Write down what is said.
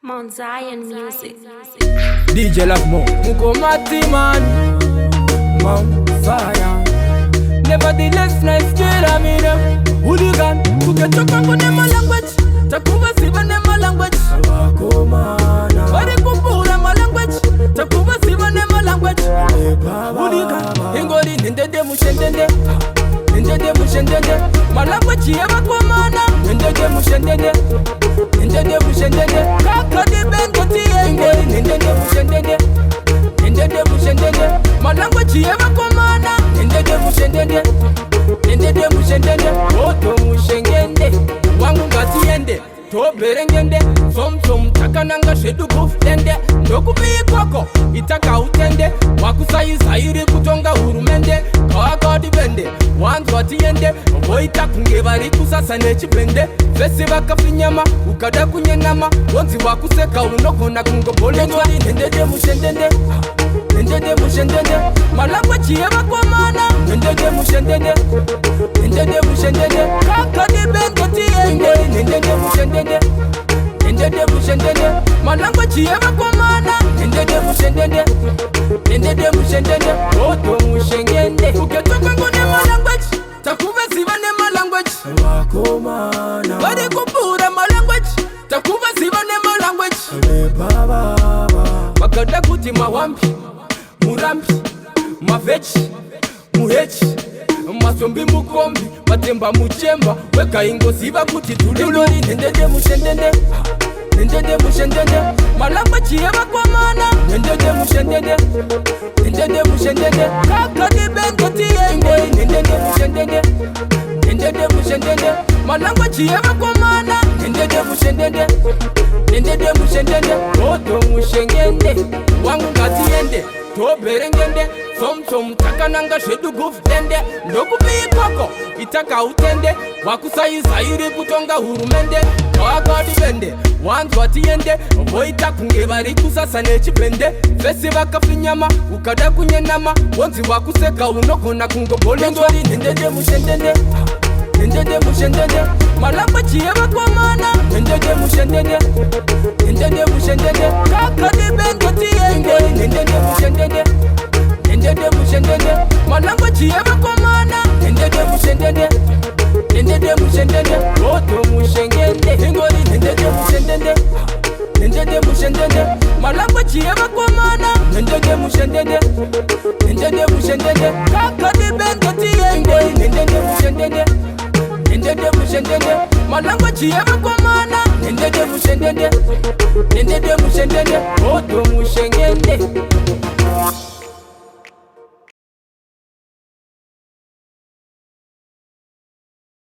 Mount Zion Music. DJ Love Mo Mukomati man Mount Zion. Nevertheless nice kid amina Hooligan Kuketoka kunema language Takuba siba nema language Wakomana Wari kupura ma language Takuba siba nema language Hooligan Ingoli nindede mushendende Nindede mushendende Ma language ye wakomana Nindede mushendende Nindede mushendende Kaka di bengo tiye Ingoli nindede mushendende Nindede mushendende Ma language ye wakomana Nindede mushendende Nindede mushendende Oto mushengende Wangu ngatiende Toberengende Som takananga shedu kuflende Ndokubii kwako Itaka utende Wakusayi zairi kutonga urumende Kawakadi bende Wanzu watiende Voita kungebari kusasa nechipende Fesi baka finyama Ukada kunyenama Wanzi wakuseka unokona kungobole Njwari nendede mushendende Nendede mushendende Malangwa chiema kwa mana Nendede mushendende Nendede mushendende Kakadi bengo tiye Nendede mushendende Nendede mushendende Malangwa chiema kwa mana Nendede mushendende Nendede mushendende Oto mushengende Uketoka ngone malanguage Takuba siba nema language Wakomana Wari kupura malanguage Takuba siba nema language Bakada kuti mawampi Murampi Mavechi Muhechi Masombi mukombi Matemba muchemba Weka ingo siba kuti tulilori Nendede mushendende Nendede mushendende Malamba chiema kwa mana Nendede mushendende Nendede mushendende Kaka di bengo tiye Nendede mushendende Nendede mushendende Malamba chiema kwa mana Nendede mushendende Nendede mushendende Oto mushengende Wangu ngatiende Toberengende Som takananga shedu gufdende Ndokubii kwako Itaka utende Wakusayi zairi kutonga urumende Kawakadi bende Wanzu watiende Voita kungebari kusasa nechipende Fesi baka finyama Ukada kunyenama Wanzi wakuseka unokona kungobole Njwari nendede mushendende Nendede mushendende Malamba chiema kwa mana Nendede mushendende Nendede mushendende Kakadi bengo tiye Nendede mushendende Nendede mushendende Malamba chiema kwa mana Nendede mushendende Nendede mushendende Oto mushengende Ingoli nendede mushendende Nendede mushendende Malamba chiema kwa mana Nendede mushendende Nendede mushendende Kakadi bengo tiye Nendede mushendende Nendede mushendende Malamba chiema kwa mana Nendede mushendende Nendede mushendende Oto mushengende